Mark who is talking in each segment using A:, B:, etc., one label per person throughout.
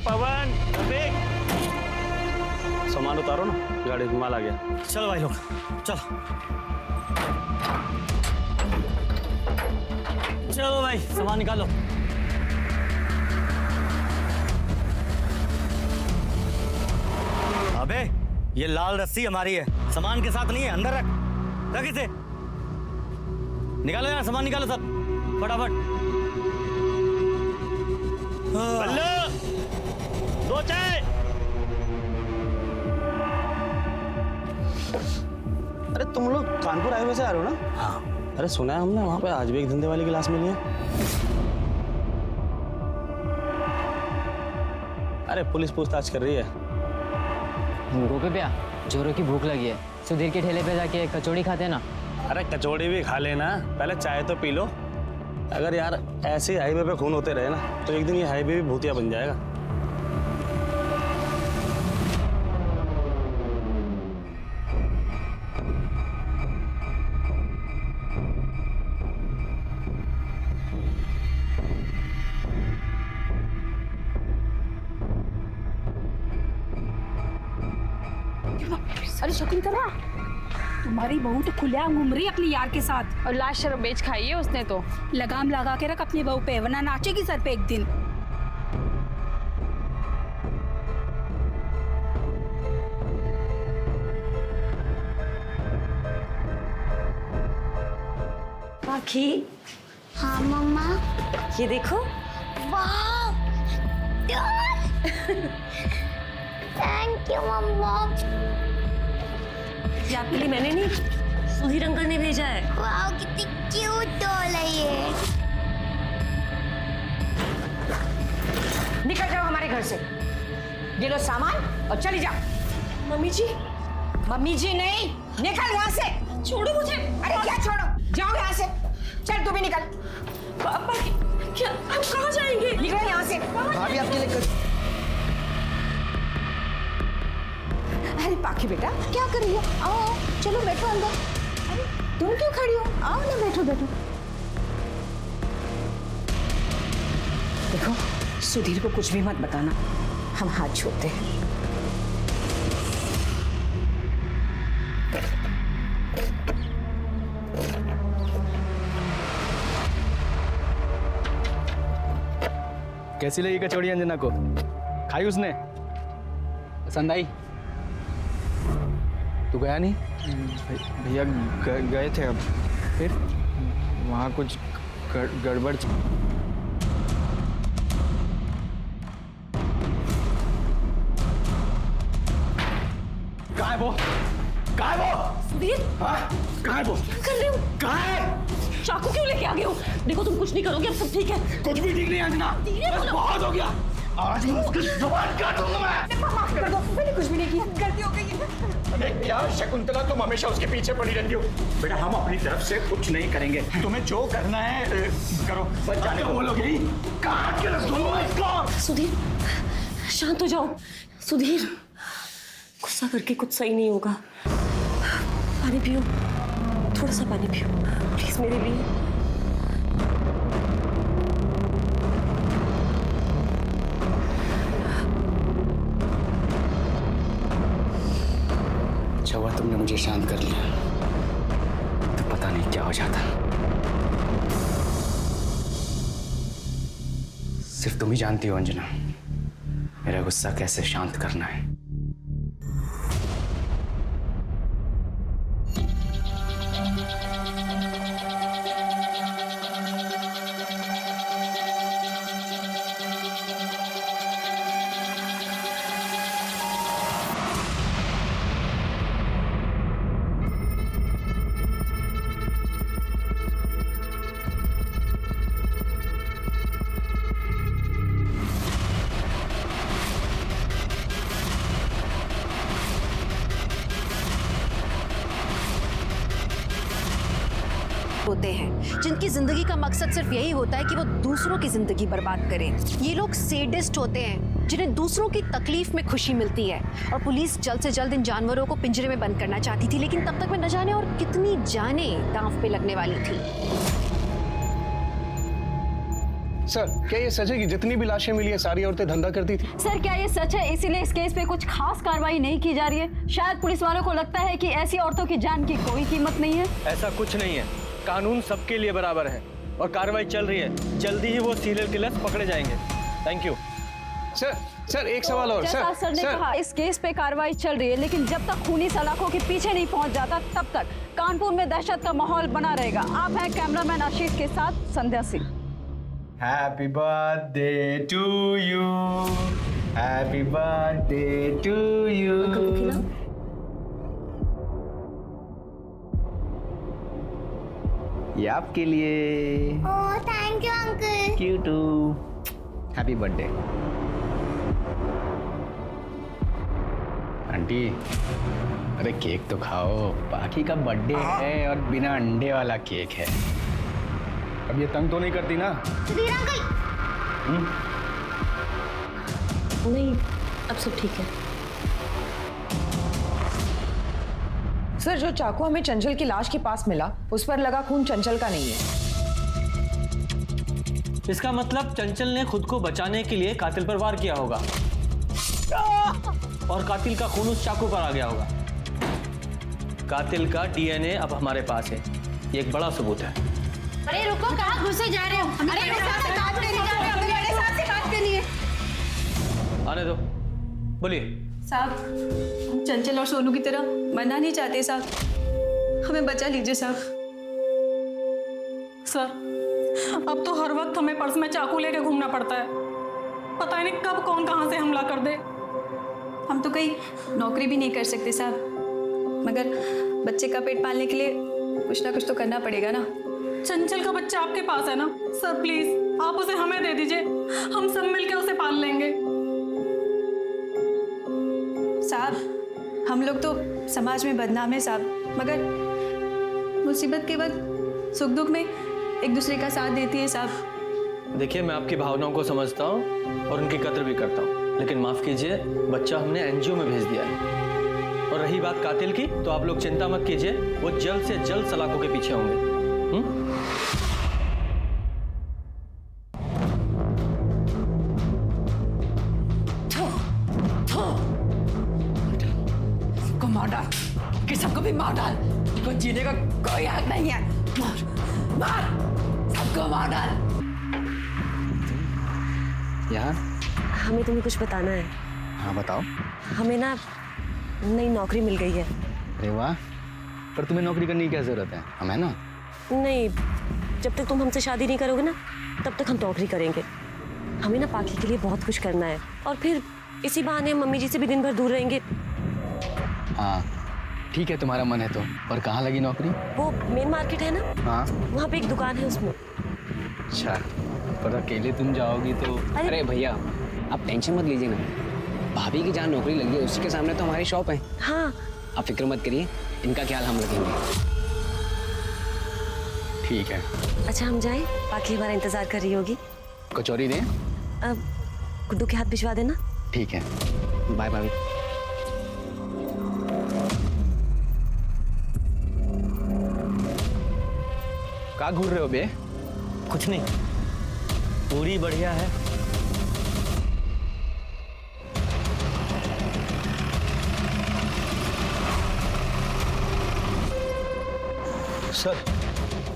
A: पवन, देख सामान उतारो ना, गाड़ी में माल आ गया।
B: चलो भाई लोग, चलो चलो भाई, सामान निकालो। अबे ये लाल रस्सी हमारी है, सामान के साथ नहीं है, अंदर रख इसे। निकालो यार, सामान निकालो सब फटाफट।
A: बल्लू, 2 चाय। अरे तुम लोग कानपुर हाईवे से आ रहे हो ना?
B: हाँ।
A: अरे सुना है हमने वहाँ पे आज भी एक धंधे वाली गिलास मिली है। अरे पुलिस पूछताछ कर रही है।
C: गोपी भैया, जोरों की भूख लगी है, सुधीर के ठेले पे जाके कचौड़ी खाते ना।
A: अरे कचौड़ी भी खा लेना, पहले चाय तो पी लो। अगर यार ऐसे हाईवे पे खून होते रहे ना तो एक दिन ये हाईवे भी भूतिया बन जाएगा।
D: अरे शकुंतला, तुम्हारी बहू तो खुलेआम घूम रही है अपने यार के साथ।
E: और लाश शराब बेच खाई है उसने तो।
D: लगाम लगा के रख अपनी बहू पे, वरना नाचेगी सर पे एक दिन।
F: पाखी।
G: हाँ मम्मा।
F: ये देखो।
G: वाह, थैंक यू मम्मा।
F: ये आपके लिए मैंने नहीं, सुधीर अंकल ने भेजा है।
G: वाह कितनी क्यूट डॉल है ये।
F: निकल जाओ हमारे घर से, ये लो सामान और चली जाओ। मम्मी जी। मम्मी जी नहीं, निकल यहाँ से। छोड़ो मुझे। अरे क्या छोड़ो, जाओ यहाँ से। चल तू भी निकल। पापा क्या, हम कहाँ जाएंगे? निकलो यहाँ से।
H: भाभी आपके लिए
F: अरे पाखी बेटा, क्या कर रही हो? आओ चलो बैठो अंदर। अरे तुम क्यों खड़ी हो? आओ ना, बैठो बैठो। देखो सुधीर को कुछ भी मत बताना, हम हाथ छोड़ते हैं।
I: कैसी लगी कचौड़ी अंजना को? खाई उसने? पसंद आई? तू गया नहीं?
H: भैया गए थे, अब
I: फिर
H: वहाँ कुछ गड़बड़।
I: कहाँ है वो? कहाँ है वो?
F: सुधीर,
I: हाँ? कहाँ है वो?
F: क्या कर रहे हो?
I: कहाँ है?
F: चाकू क्यों लेके आ गए हो? देखो तुम कुछ नहीं करोगे, अब सब ठीक है।
I: कुछ भी ठीक नहीं अंजना, बस बहुत हो गया। आज मैं उसकी जुबान काटूंगा मैं।
F: माफ कर दो, मैंने कुछ भी नहीं किया, गलती हो गई है।
I: अरे क्या शकुंतला, तुम हमेशा उसके पीछे पड़ी रहती हो। बेटा हम अपनी तरफ से कुछ नहीं करेंगे, तुम्हें जो करना है करो। बस जाने दो, बोलोगे काट के रख दूंगा इसको।
F: सुधीर शांत हो जाओ। सुधीर गुस्सा करके कुछ सही नहीं होगा। पानी पियो, थोड़ा सा पानी पियो प्लीज मेरे लिए।
H: अच्छा हुआ तुमने मुझे शांत कर लिया, तो पता नहीं क्या हो जाता। सिर्फ तुम ही जानती हो अंजना, मेरा गुस्सा कैसे शांत करना है।
J: होते हैं जिनकी जिंदगी का मकसद सिर्फ यही होता है कि वो दूसरों की जिंदगी बर्बाद करें। ये लोग सेडिस्ट होते हैं जिन्हें दूसरों की तकलीफ में खुशी मिलती है। और पुलिस जल्द से जल्द इन जानवरों को पिंजरे में बंद करना चाहती थी, लेकिन तब तक में न जाने और कितनी जाने दांव पे लगने वाली थी।
K: सर क्या ये सच है कि जितनी भी लाशें मिली है सारी औरतें धंधा करती थी?
L: सर क्या ये सच है इसीलिए इस केस पे कुछ खास कार्रवाई नहीं की जा रही है? शायद पुलिस वालों को लगता है कि ऐसी औरतों की जान की कोई कीमत नहीं है।
M: ऐसा कुछ नहीं है, कानून सबके लिए बराबर है और कार्रवाई चल रही है। जल्दी ही वो सीरियल किलर्स पकड़े जाएंगे। Thank you.
K: सर एक सवाल और।
L: जैसा सर ने कहा इस केस पे कार्रवाई चल रही है, लेकिन जब तक खूनी सलाखों के पीछे नहीं पहुंच जाता तब तक कानपुर में दहशत का माहौल बना रहेगा। आप हैं कैमरामैन आशीष के साथ Sandhya Singh.
I: Happy birthday to you, happy birthday to you. ये आपके लिए।
G: Oh thank you uncle.
I: You too. Happy birthday. Aunty अरे केक तो खाओ, बाकी का बर्थडे है और बिना अंडे वाला केक है। अब ये तंग तो नहीं करती ना?
G: सुधीर अंकल।
J: नहीं, अब सब ठीक है।
F: सर जो चाकू हमें चंचल की लाश के पास मिला उस पर लगा खून चंचल का नहीं है।
M: इसका मतलब चंचल ने खुद को बचाने के लिए कातिल पर वार किया होगा और कातिल का खून उस चाकू पर आ गया होगा। कातिल का डीएनए अब हमारे पास है, ये एक बड़ा सबूत है।
J: अरे रुको, कहाँ घुसे जा रहे हो? अरे मेरे साथ से बात करनी है, मेरे साथ से बात करनी है।
M: आने दो, बोलिए।
N: साहब हम चंचल और सोनू की तरह मरना नहीं चाहते साहब, हमें बचा लीजिए साहब।
O: सर अब तो हर वक्त हमें पर्स में चाकू लेके घूमना पड़ता है, पता ही नहीं कब कौन कहाँ से हमला कर दे।
N: हम तो कहीं नौकरी भी नहीं कर सकते साहब, मगर बच्चे का पेट पालने के लिए कुछ ना कुछ तो करना पड़ेगा ना।
O: चंचल का बच्चा आपके पास है ना सर, प्लीज आप उसे हमें दे दीजिए, हम सब मिलकर उसे पाल लेंगे।
N: साहब हम लोग तो समाज में बदनाम है साहब, मगर मुसीबत के वक्त सुख दुख में एक दूसरे का साथ देती है साहब।
M: देखिए मैं आपकी भावनाओं को समझता हूँ और उनकी कदर भी करता हूँ, लेकिन माफ कीजिए बच्चा हमने एनजीओ में भेज दिया है। और रही बात कातिल की, तो आप लोग चिंता मत कीजिए, वो जल्द से जल्द सलाखों के पीछे होंगे।
F: सबको मार डाल, कि सबको भी मार डाल, इनको जीने का कोई हक नहीं है। मार मार, सबको मार डाल।
H: यहाँ
J: हमें तुम्हें कुछ बताना है।
H: हाँ बताओ।
J: हमें ना नई नौकरी मिल गई है।
H: अरे वाह, पर तुम्हें नौकरी करने की क्या जरूरत है, हम है ना।
J: नहीं, जब तक तुम हमसे शादी नहीं करोगे ना तब तक हम नौकरी करेंगे। हमें ना पाखी के लिए बहुत कुछ करना है और फिर इसी बहाने हम मम्मी जी से भी दिन भर दूर रहेंगे।
H: हाँ ठीक है, तुम्हारा मन है तो। पर कहाँ लगी नौकरी?
J: वो मेन मार्केट है ना,
H: हाँ
J: वहाँ पे एक दुकान है उसमें।
H: अच्छा, पर अकेले तुम जाओगी तो?
C: अरे भैया आप टेंशन मत लीजिए ना, भाभी की जहाँ नौकरी लगी है उसी के सामने तो हमारी शॉप है।
J: हाँ
C: आप फिक्र मत करिए, इनका ख्याल हम रखेंगे।
H: ठीक है।
J: अच्छा हम जाएं, पाखी हमारा इंतजार कर रही होगी।
H: कचौरी दें?
J: अब गुड्डू के हाथ भिजवा देना।
H: ठीक है,
C: बाय भाभी।
H: कहाँ घूर रहे हो बे?
M: कुछ नहीं, पूरी बढ़िया है।
K: सर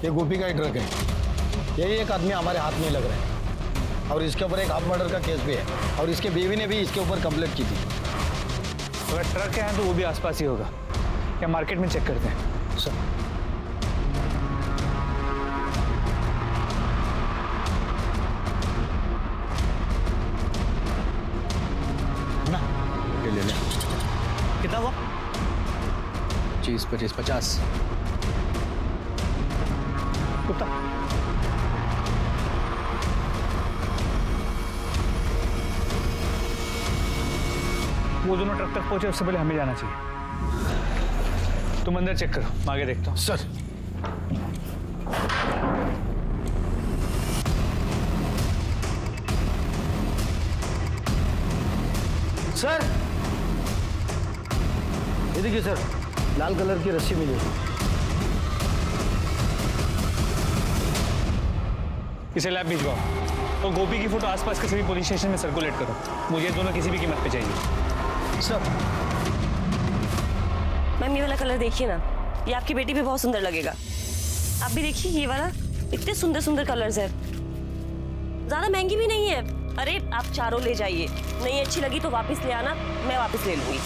K: ये गोपी का ही ट्रक है, यही एक आदमी हमारे हाथ में लग रहा है और इसके ऊपर एक हाफ मर्डर का केस भी है और इसके बीवी ने भी इसके ऊपर कंप्लेंट की थी।
M: अगर ट्रक है तो वो भी आसपास ही होगा, या मार्केट में चेक करते हैं।
K: सर
H: ले ले।
M: कितना हुआ?
H: 20, 25, 50।
M: कुत्ता वो दोनों ट्रक तक पहुंचे उससे पहले हमें जाना चाहिए। तुम अंदर चेक करो, मैं आगे देखता हूँ।
K: सर
A: सर ये देखिए सर, लाल कलर की रस्सी मिली।
M: इसे लैब भिजवाओ।
P: और गोपी की फोटो आसपास के सभी पुलिस स्टेशन में सर्कुलेट करो। मुझे दोनों किसी भी कीमत पे चाहिए।
K: सर।
Q: मैम ये वाला कलर देखिए ना, ये आपकी बेटी पे बहुत सुंदर लगेगा। आप भी देखिए ये वाला, इतने सुंदर सुंदर कलर्स है, ज्यादा महंगी भी नहीं है। अरे आप चारों ले जाइए, नहीं अच्छी लगी तो वापस ले आना, मैं वापस ले लूंगी।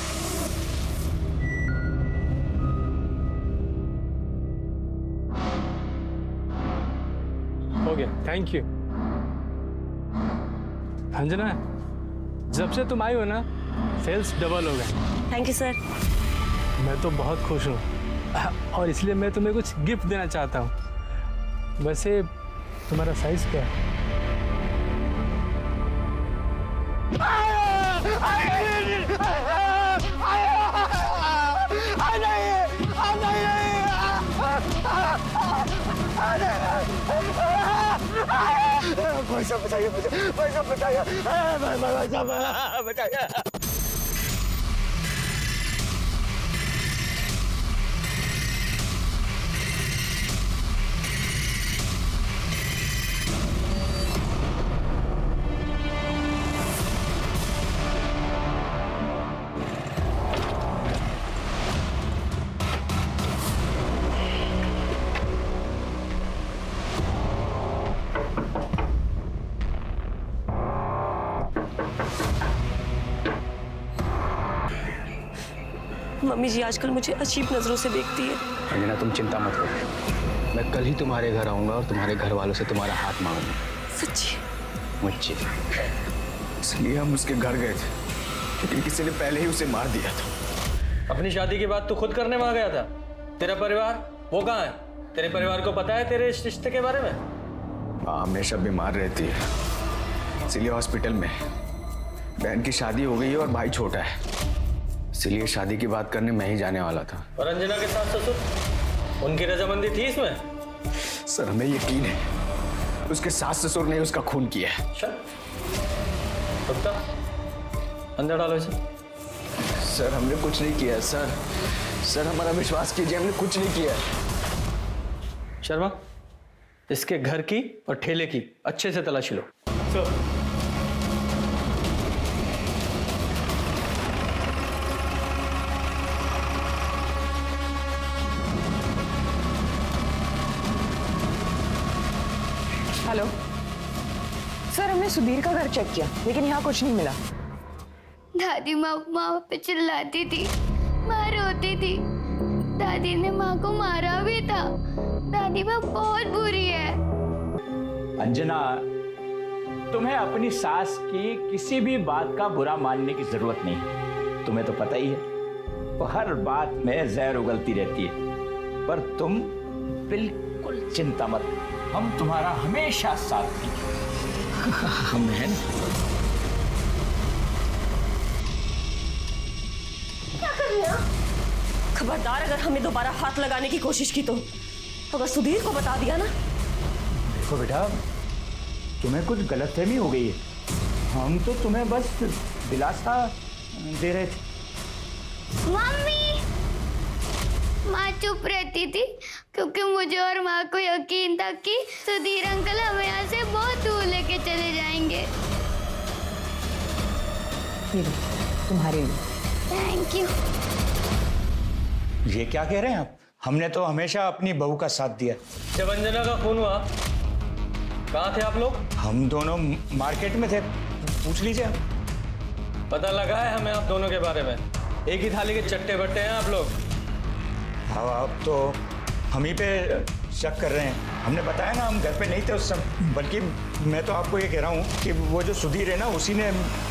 P: हो गया, थैंक यू। अंजना, जब से तुम आई हो ना, सेल्स डबल हो गए।
Q: Thank you sir.
P: मैं तो बहुत खुश हूँ और इसलिए मैं तुम्हें कुछ गिफ्ट देना चाहता हूँ। वैसे तुम्हारा साइज क्या है?
I: पैसा बचाइए, पैसा बचाइए, बचाइए।
Q: मम्मी जी आजकल मुझे अजीब नजरों से देखती है।
H: अंजना तुम चिंता मत करो, मैं कल ही तुम्हारे घर आऊंगा और तुम्हारे घर वालों से तुम्हारा हाथ मांगूंगा।
Q: सच्ची?
H: मुझे
I: इसलिए हम उसके घर गए थे, लेकिन किसी ने पहले ही उसे मार दिया था।
M: अपनी शादी की बात तो खुद करने वहां गया था। तेरा परिवार वो कहाँ है? तेरे परिवार को पता है तेरे इस रिश्ते के बारे में?
I: माँ हमेशा बीमार रहती है, इसलिए हॉस्पिटल में। बहन की शादी हो गई है और भाई छोटा है, इसलिए शादी की बात करने मैं ही जाने वाला था।
M: और अंजना के सास ससुर, उनकी रजामंदी थी इसमें?
I: सर हमें यकीन है उसके सास ससुर ने उसका खून किया है।
M: अंदर डालो इसे।
I: सर हमने कुछ नहीं किया सर, सर हमारा विश्वास कीजिए, हमने कुछ नहीं किया।
M: शर्मा, इसके घर की और ठेले की अच्छे से तलाशी लो। सर।
F: हेलो सर, हमने सुधीर का घर चेक किया लेकिन यहाँ कुछ नहीं मिला।
G: दादी माँ पे चिल्लाती थी, माँ रोती थी, दादी ने माँ को मारा भी था। दादी माँ बहुत बुरी है।
R: अंजना, तुम्हें अपनी सास की किसी भी बात का बुरा मानने की जरूरत नहीं। तुम्हें तो पता ही है वो हर बात में जहर उगलती रहती है, पर तुम बिल्कुल चिंता मत, हम तुम्हारा हमेशा साथ देंगे। हम हैं ना?
Q: क्या कर रहे हैं? खबरदार अगर हमें दोबारा हाथ लगाने की कोशिश की तो अगर सुधीर को बता दिया ना।
R: देखो बेटा, तुम्हें कुछ गलतफहमी हो गई है। हम तो तुम्हें बस दिलासा दे रहे थे।
G: मम्मी, माँ चुप रहती थी क्योंकि मुझे और माँ को यकीन था कि सुधीर अंकल हमें यहाँ से बहुत दूर लेके चले जाएंगे।
F: तुम्हारे लिए।
G: Thank you.
R: ये क्या कह रहे हैं आप? हमने तो हमेशा अपनी बहू का साथ दिया।
M: जब अंजना का खून हुआ कहाँ थे आप लोग?
R: हम दोनों मार्केट में थे, पूछ लीजिए आप।
M: पता लगा है हमें आप दोनों के बारे में, एक ही थाली के चट्टे बट्टे हैं आप लोग।
R: हाँ, आप तो हम ही पे शक कर रहे हैं। हमने बताया ना हम घर पे नहीं थे उस समय, बल्कि मैं तो आपको ये कह रहा हूँ कि वो जो सुधीर है ना, उसी ने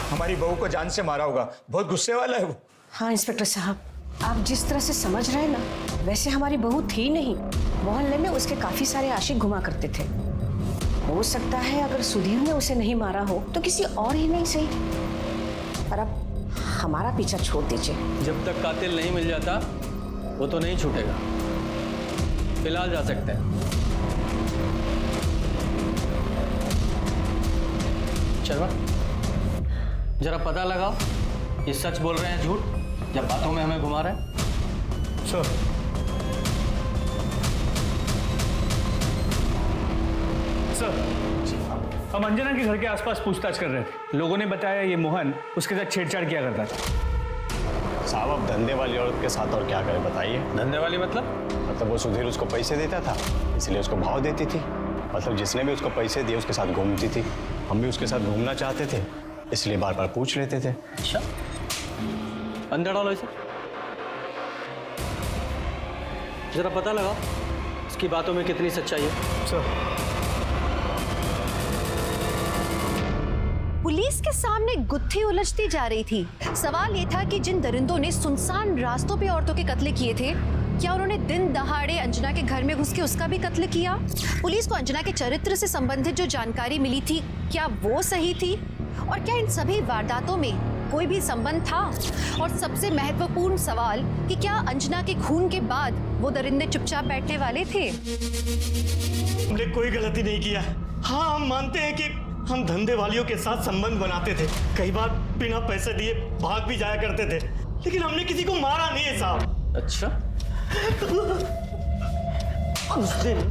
R: हमारी बहू को जान से मारा होगा। बहुत गुस्से वाला है वो।
F: हाँ इंस्पेक्टर साहब, आप जिस तरह से समझ रहे हैं ना, वैसे हमारी बहू थी नहीं। मोहल्ले में उसके काफी सारे आशिक घुमा करते थे। हो सकता है अगर सुधीर ने उसे नहीं मारा हो तो किसी और ही नहीं सही। पर अब हमारा पीछा छोड़ दीजिए।
M: जब तक कातिल नहीं मिल जाता वो तो नहीं छूटेगा। फिलहाल जा सकते हैं। शर्मा, जरा पता लगाओ ये सच बोल रहे हैं झूठ, जब बातों में हमें घुमा रहे हैं।
R: सर,
P: हम अंजना के घर के आसपास पूछताछ कर रहे थे। लोगों ने बताया ये मोहन उसके साथ छेड़छाड़ किया करता था।
A: साहब अब धंधे वाली औरत के साथ और क्या करें बताइए।
M: धंधे वाली मतलब
A: वो सुधीर उसको पैसे देता था, इसलिए उसको भाव देती थी। मतलब जिसने भी उसको पैसे दिए उसके साथ घूमती थी। हम भी उसके साथ घूमना चाहते थे, इसलिए बार बार पूछ लेते थे।
M: अच्छा, अंदर डालो इसे, जरा पता लगाओ इसकी बातों में कितनी सच्चाई है।
P: सर,
J: पुलिस के सामने गुत्थी उलझती जा रही थी। सवाल ये था कि जिन दरिंदों ने सुनसान रास्तों पे औरतों के कत्ल किए थे, क्या उन्होंने दिन दहाड़े अंजना के घर में घुस के उसका भी कत्ल किया? पुलिस को अंजना के चरित्र से संबंधित जो जानकारी मिली थी, क्या वो सही थी? और क्या इन सभी वारदातों में कोई भी संबंध था? और सबसे महत्वपूर्ण सवाल कि क्या अंजना के खून के बाद वो दरिंदे चुपचाप बैठने वाले थे?
B: हमने कोई गलती नहीं किया। हाँ, हम मानते हैं कि हम धंधे वालियों के साथ संबंध बनाते थे, कई बार बिना पैसे दिए भाग भी जाया करते थे, लेकिन हमने किसी को मारा नहीं है साहब।
M: अच्छा, उस दिन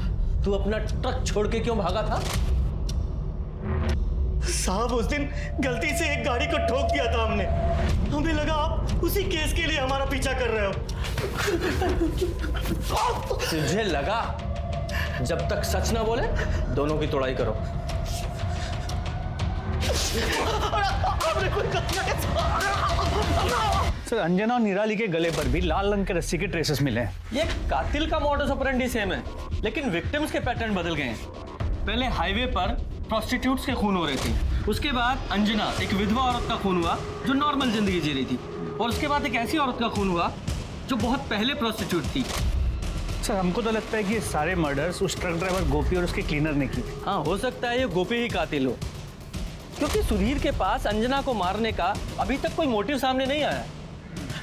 M: तू अपना ट्रक छोड़ के क्यों भागा था?
B: साहब उस दिन गलती से एक गाड़ी को ठोक दिया था हमने। हमें लगा आप उसी केस के लिए हमारा पीछा कर रहे हो।
M: तुझे लगा? जब तक सच ना बोले दोनों की तोड़ाई करो।
P: सर, अंजना और निराली के गले पर भी लाल रंग के रस्सी के ट्रेसेस मिले हैं।
M: ये कातिल का मॉडस ऑपरेंडी सेम है, लेकिन विक्टिम्स के पैटर्न बदल गए हैं। पहले हाईवे पर प्रोस्टिट्यूट्स के खून हो रहे थे, उसके बाद अंजना एक विधवा औरत का खून हुआ जो नॉर्मल जिंदगी जी रही थी, और उसके बाद एक ऐसी औरत का खून हुआ जो बहुत पहले प्रोस्टिट्यूट थी।
P: सर, हमको तो लगता है कि ये सारे मर्डर्स उस ट्रक ड्राइवर गोपी और उसके क्लीनर ने की।
M: हाँ, हो सकता है ये गोपी ही कातिल हो, क्योंकि सुधीर के पास अंजना को मारने का अभी तक कोई मोटिव सामने नहीं आया।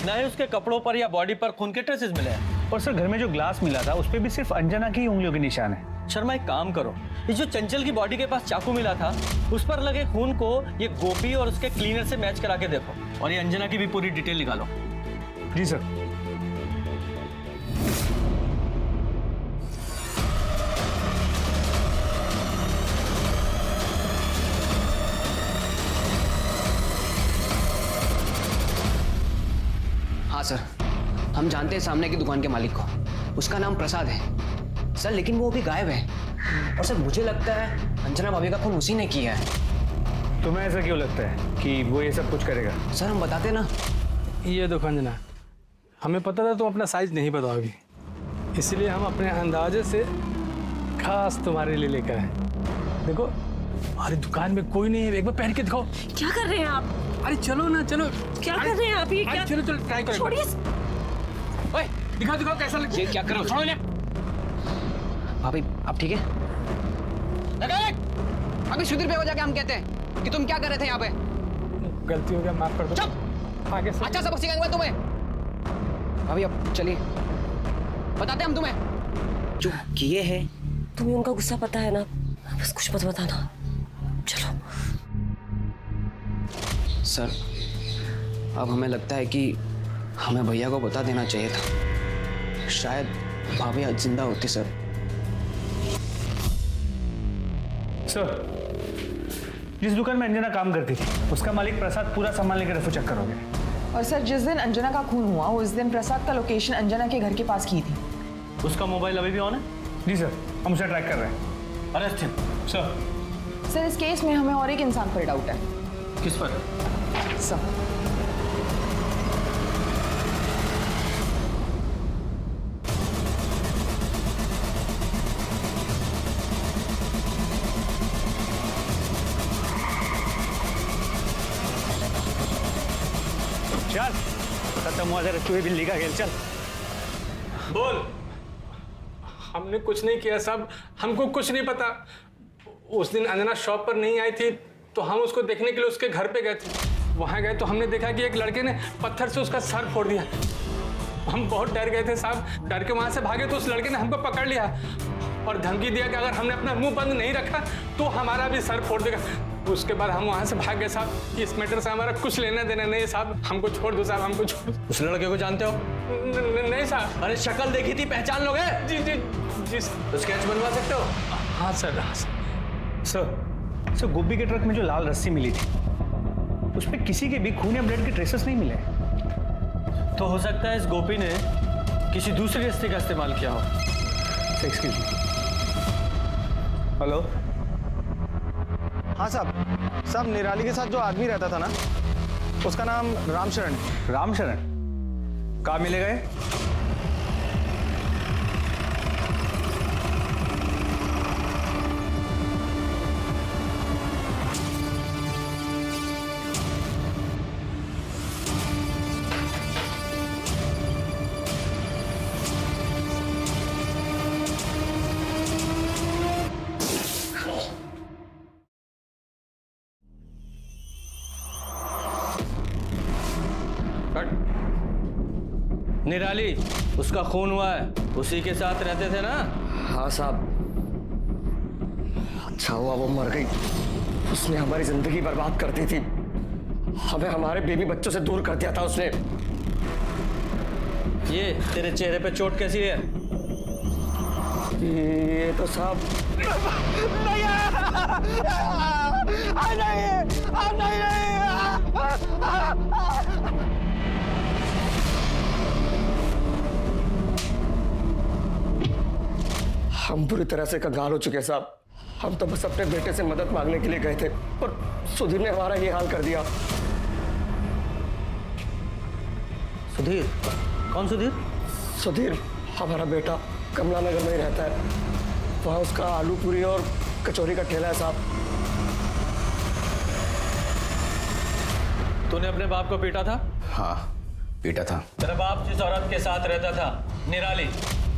M: न ही उसके कपड़ों पर या बॉडी पर खून के ट्रेसेस मिले हैं।
P: और सर, घर में जो ग्लास मिला था उस पर भी सिर्फ अंजना की उंगलियों के निशान है।
M: शर्मा, एक काम करो, ये जो चंचल की बॉडी के पास चाकू मिला था उस पर लगे खून को ये गोपी और उसके क्लीनर से मैच करा के देखो, और ये अंजना की भी पूरी डिटेल निकालो।
P: जी सर।
C: हाँ सर, हम जानते हैं सामने की दुकान के मालिक को, उसका नाम प्रसाद है सर, लेकिन वो अभी गायब है। और सर, मुझे लगता है अंजना भाभी का खून उसी ने किया है।
P: तुम्हें ऐसा क्यों लगता है कि वो ये सब कुछ करेगा?
C: सर, हम बताते ना।
P: ये देखो अंजना, हमें पता था तुम अपना साइज नहीं बताओगी, इसलिए हम अपने अंदाजे से खास तुम्हारे लिए लेकर आए। देखो, हमारी दुकान में कोई नहीं है, एक बार पहन के दिखाओ।
Q: क्या कर रहे हैं आप?
P: अरे चलो ना, चलो।
Q: क्या कर रहे हैं आप? ये क्या?
P: चलो चलो, ट्राई करो।
Q: छोड़िए।
P: ओए, दिखाओ दिखाओ कैसा लग।
C: ये क्या कर रहे हो?
P: छोड़ो इन्हें।
C: भाभी, आप ठीक है? अभी सुधीर पे हो जाके हम कहते हैं कि तुम क्या कर रहे थे यहाँ पे?
P: गलती हो गया, माफ कर दो।
C: चुप।
P: आगे से
C: अच्छा सबक सिखाएंगे तुम्हें। भाभी, अब चलिए, बताते हम तुम्हें।
Q: जो किए हैं, तुम्हें उनका गुस्सा पता है ना, बस कुछ मत बताना। चलो।
C: सर, अब हमें लगता है कि हमें भैया को बता देना चाहिए था, शायद भाभी आज जिंदा होती। सर,
P: जिस दुकान में अंजना काम करती थी उसका मालिक प्रसाद पूरा सामान लेकर रफू चक्कर हो गया।
S: और सर, जिस दिन अंजना का खून हुआ उस दिन प्रसाद का लोकेशन अंजना के घर के पास की थी।
M: उसका मोबाइल अभी भी ऑन है?
P: जी सर, हम उसे ट्रैक कर रहे हैं।
M: Arrest him.
S: सर, इस केस में हमें और एक इंसान पर डाउट है।
M: किस पर?
S: सर,
P: चल, खत्म हुआ जरा चूहे बिल्ली का खेल। चल
T: बोल। हमने कुछ नहीं किया साहब, हमको कुछ नहीं पता। उस दिन अंजना शॉप पर नहीं आई थी तो हम उसको देखने के लिए उसके घर पे गए थे। वहाँ गए तो हमने देखा कि एक लड़के ने पत्थर से उसका सर फोड़ दिया। हम बहुत डर गए थे साहब, डर के वहाँ से भागे तो उस लड़के ने हमको पकड़ लिया और धमकी दिया कि अगर हमने अपना मुंह बंद नहीं रखा तो हमारा भी सर फोड़ देगा। उसके बाद हम वहाँ से भाग गए साहब। इस मैटर से हमारा कुछ लेना देना नहीं साहब, हमको छोड़ दो साहब, हमको छोड़ दो।
M: उस लड़के को जानते हो?
T: नहीं साहब।
M: अरे शक्ल देखी थी, पहचान लोगे?
T: जी जी जी।
M: तो स्केच बनवा सकते हो?
T: हाँ सर, हाँ
P: सर,
H: सर गोपी के ट्रक में जो लाल रस्सी मिली थी उस पर किसी के भी खून या ब्लड के ट्रेसेस नहीं मिले।
M: तो हो सकता है इस गोपी ने किसी दूसरे रास्ते का इस्तेमाल किया हो।
H: Excuse me. हेलो।
K: हाँ साहब, निराली के साथ जो आदमी रहता था ना, उसका नाम रामशरण।
H: रामशरण कहाँ मिलेगा ये?
M: निराली, उसका खून हुआ है, उसी के साथ रहते थे ना?
C: हाँ साहब। अच्छा हुआ वो मर गई, उसने हमारी जिंदगी बर्बाद कर दी थी, हमें हमारे बेबी बच्चों से दूर कर दिया था उसने।
M: ये तेरे चेहरे पे चोट कैसी है?
C: ये तो साहब हम पूरी तरह से कंगाल हो चुके हैं साहब। हम तो बस अपने बेटे से मदद मांगने के लिए गए थे और सुधीर ने हमारा ये हाल कर दिया।
M: सुधीर? कौन सुधीर?
C: सुधीर हमारा बेटा कमला नगर में ही रहता है, वहाँ उसका आलू पूरी और कचौरी का ठेला है साहब।
M: तूने अपने बाप को पीटा था?
H: हाँ पीटा था।
M: तेरा बाप जिस औरत के साथ रहता था, निराली,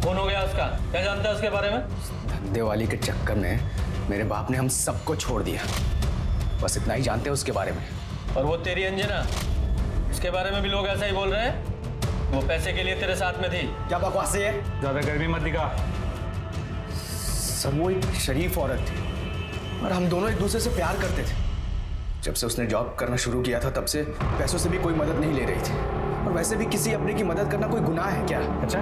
M: खून हो गया उसका, क्या जानता है उसके बारे में?
H: धंधे वाली के चक्कर में मेरे बाप ने हम सबको छोड़ दिया, बस इतना ही जानते हैं उसके बारे में।
M: और वो तेरी अंजना, उसके बारे में भी लोग ऐसा ही बोल रहे हैं, वो पैसे के लिए तेरे साथ में थी।
H: क्या बकवास है? ज्यादा गर्मी मत दिखा। सब वो एक शरीफ औरत थी और हम दोनों एक दूसरे से प्यार करते थे। जब से उसने जॉब करना शुरू किया था तब से पैसों से भी कोई मदद नहीं ले रही थी, और वैसे भी किसी अपने की मदद करना कोई गुनाह है क्या? अच्छा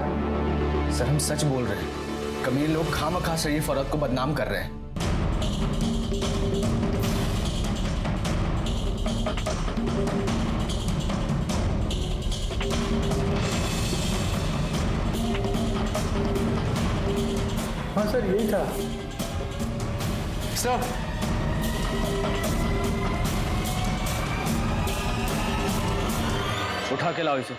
H: सर, हम सच बोल रहे हैं, कमीने लोग खामखा शरीफ औरत को बदनाम कर रहे हैं।
P: हाँ सर यही था।
H: सर
M: उठा के लाओ इसे।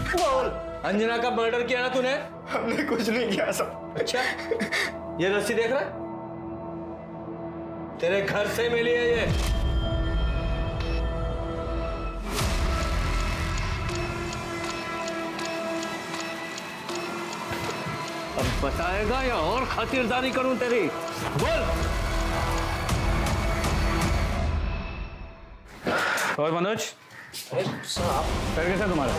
C: बोल।
M: अंजना का मर्डर किया ना तूने?
C: हमने कुछ नहीं किया सब।
M: अच्छा, ये रस्सी देख रहा है? तेरे घर से मिली है ये। अब बताएगा या और खातिरदारी करूं तेरी? बोल।
H: और मनोज, कर कैसा तुम्हारा?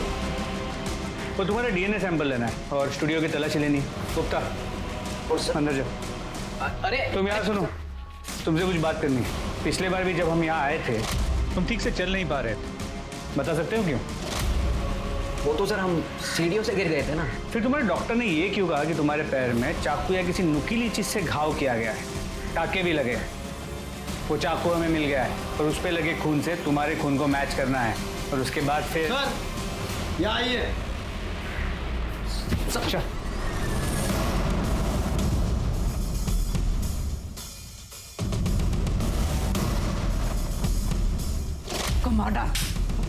H: वो तुम्हारा डीएनए सैंपल लेना है और स्टूडियो की तलाशी लेनी है। गुप्ता अंदर जाओ।
C: अरे
H: तुम यार सुनो, तुमसे कुछ बात करनी है। पिछले बार भी जब हम यहाँ आए थे तुम ठीक से चल नहीं पा रहे थे, बता सकते हो क्यों?
C: वो तो सर हम सीढ़ियों से गिर गए थे ना।
H: फिर तुम्हारे डॉक्टर ने ये क्यों कहा कि तुम्हारे पैर में चाकू या किसी नुकीली चीज से घाव किया गया है? टाके भी लगे हैं, वो चाकू हमें मिल गया है और उस पे लगे खून से तुम्हारे खून को मैच करना है और उसके बाद फिर
K: सर यहाँ आइए।
H: अच्छा
F: को मार डाल,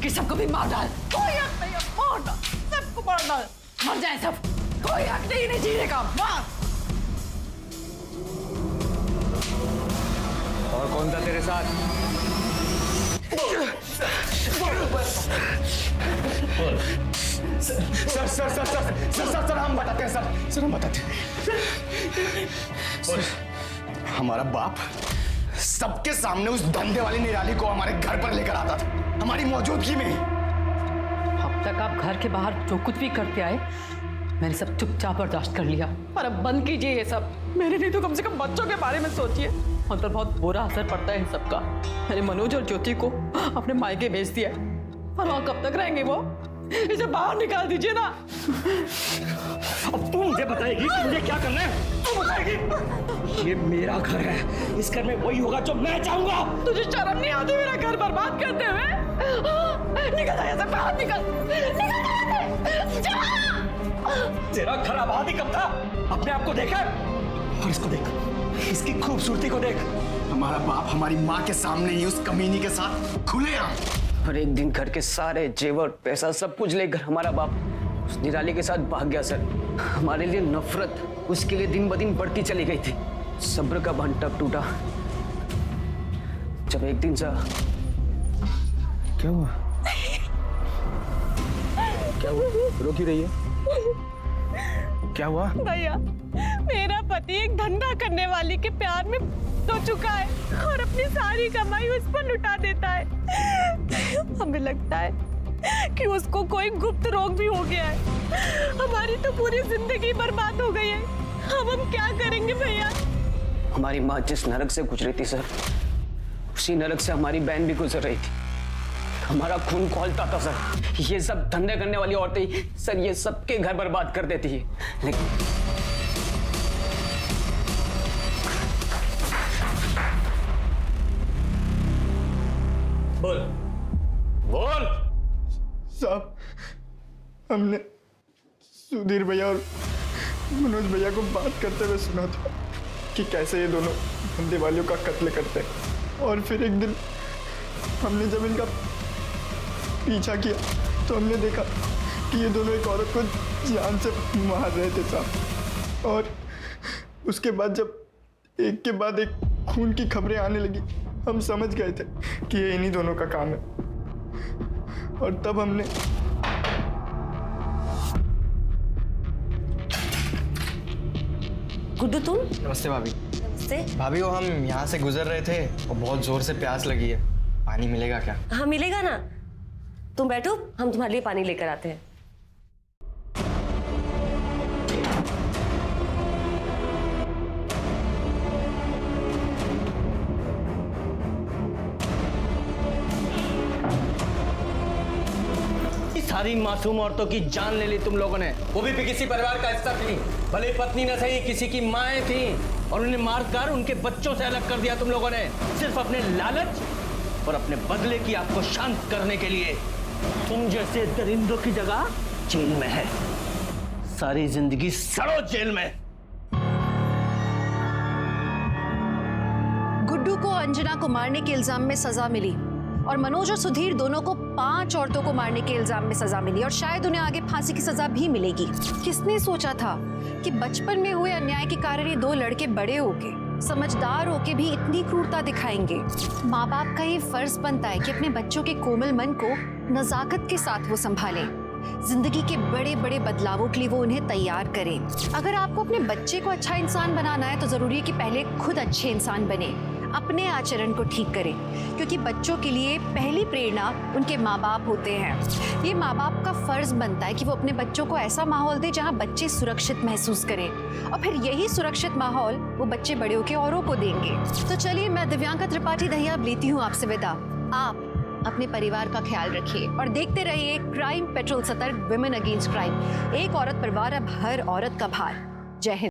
F: कि सबको भी मार डाल। कोई हक नहीं है, मार डाल, सबको मार डाल, मर जाए सब, कोई हक नहीं जीने का, मार।
H: और कौन था तेरे साथ?
K: सर हम बताते हैं सर हम बताते हैं।
H: हमारा बाप सबके सामने उस धंधे वाली निराली को हमारे घर पर लेकर आता था, हमारी मौजूदगी में।
F: अब तक आप घर के बाहर जो कुछ भी करते आए, मैंने सब चुपचाप बर्दाश्त कर लिया, पर अब बंद कीजिए ये सब। मेरे नहीं तो कम से कम बच्चों के बारे में सोचिए, उन पर बहुत बुरा असर पड़ता है इन सबका। मैंने मनोज और ज्योति को अपने मायके भेज दिया है, और वहाँ कब तक रहेंगे वो?
O: इसे बाहर निकाल दीजिए ना।
B: अब तू मुझे बताएगी कि मुझे क्या करना है? तू बताएगी। ये मेरा घर है, इस घर में वही होगा जो मैं चाहूंगा।
O: तुझे शर्म नहीं आती मेरा घर बर्बाद करते हुए? निकल जा यहाँ से, बाहर निकल, निकल जा।
B: तेरा घर आबाद ही कब था? अपने आप को देखा और इसको देख, इसकी खूबसूरती को देख।
H: हमारा बाप हमारी माँ के सामने ही उस कमीनी के साथ खुलेआम।
C: और एक दिन घर के सारे जेवर पैसा सब कुछ लेकर हमारा बाप उस निराली के साथ भाग गया सर। हमारे लिए नफरत उसके लिए दिन ब दिन बढ़ती चली गई थी। सब्र का बांध टूटा जब एक दिन सा
H: क्या हुआ? क्या हुआ? रो क्यों रही है? क्या हुआ?
O: भैया, मेरा पति एक धंधा करने वाली के प्यार में तो चुका है और अपनी सारी कमाई उस पर लुटा देता है। हमें लगता है कि उसको कोई गुप्त रोग भी हो गया है। हमारी तो पूरी जिंदगी बर्बाद हो गई है। अब हम क्या करेंगे भैया?
C: हमारी माँ जिस नरक से गुजरी थी सर, उसी नरक से हमारी बहन भी गुजर रही थी। हमारा खून खौलता था सर। ये सब धंधे करने वाली औरतें सर ये सबके घर बर्बाद कर देती है। लेकिन
B: बोल बोल।
U: साहब, हमने सुधीर भैया और मनोज भैया को बात करते हुए सुना था कि कैसे ये दोनों धंधे वालियों का कत्ल करते हैं। और फिर एक दिन हमने जब इनका पीछा किया तो हमने देखा कि ये दोनों एक औरत को जान से मार रहे थे साहब। और उसके बाद जब एक के बाद एक खून की खबरें आने लगी, हम समझ गए थे कि ये इन्हीं दोनों का काम है। और तब हमने
Q: गुड्डू, तुम?
H: नमस्ते भाभी।
Q: नमस्ते
H: भाभी, वो हम यहाँ से गुजर रहे थे और बहुत जोर से प्यास लगी है। पानी मिलेगा क्या?
Q: हाँ मिलेगा ना, तुम बैठो, हम तुम्हारे लिए पानी लेकर आते हैं।
M: सारी मासूम औरतों की जान ले ली तुम लोगों ने, वो भी किसी परिवार का हिस्सा थी, भले पत्नी न सही किसी की माएँ थी, और उन्हें मारकर उनके बच्चों से अलग कर दिया तुम लोगों ने, सिर्फ अपने लालच और अपने बदले की आपको शांत करने के लिए। तुम जैसे दरिंदों की जगह जेल में है, सारी जिंदगी सड़ो जेल में।
J: गुड्डू को अंजना को मारने के इल्जाम में सजा मिली और मनोज और सुधीर दोनों को 5 औरतों को मारने के इल्जाम में सजा मिली और शायद उन्हें आगे फांसी की सजा भी मिलेगी। किसने सोचा था कि बचपन में हुए अन्याय के कारण ये 2 लड़के बड़े होके समझदार होके भी इतनी क्रूरता दिखाएंगे। माँ बाप का ये फर्ज बनता है कि अपने बच्चों के कोमल मन को नजाकत के साथ वो संभालें, जिंदगी के बड़े बड़े बदलावों के लिए वो उन्हें तैयार करें। अगर आपको अपने बच्चे को अच्छा इंसान बनाना है तो जरूरी है कि पहले खुद अच्छे इंसान बने, अपने आचरण को ठीक करें, क्योंकि बच्चों के लिए पहली प्रेरणा उनके माँ बाप होते हैं। ये माँ बाप का फर्ज बनता है कि वो अपने बच्चों को ऐसा माहौल दे जहाँ बच्चे सुरक्षित महसूस करें, और फिर यही सुरक्षित माहौल वो बच्चे बड़े होकर औरों को देंगे। तो चलिए, मैं दिव्यांका त्रिपाठी दहिया लेती हूँ आपसे विदा। आप अपने परिवार का ख्याल रखिए और देखते रहिए क्राइम पेट्रोल, सतर्क, विमेन अगेंस्ट क्राइम। एक औरत पर वार, अब हर औरत का भार। जय हिंद।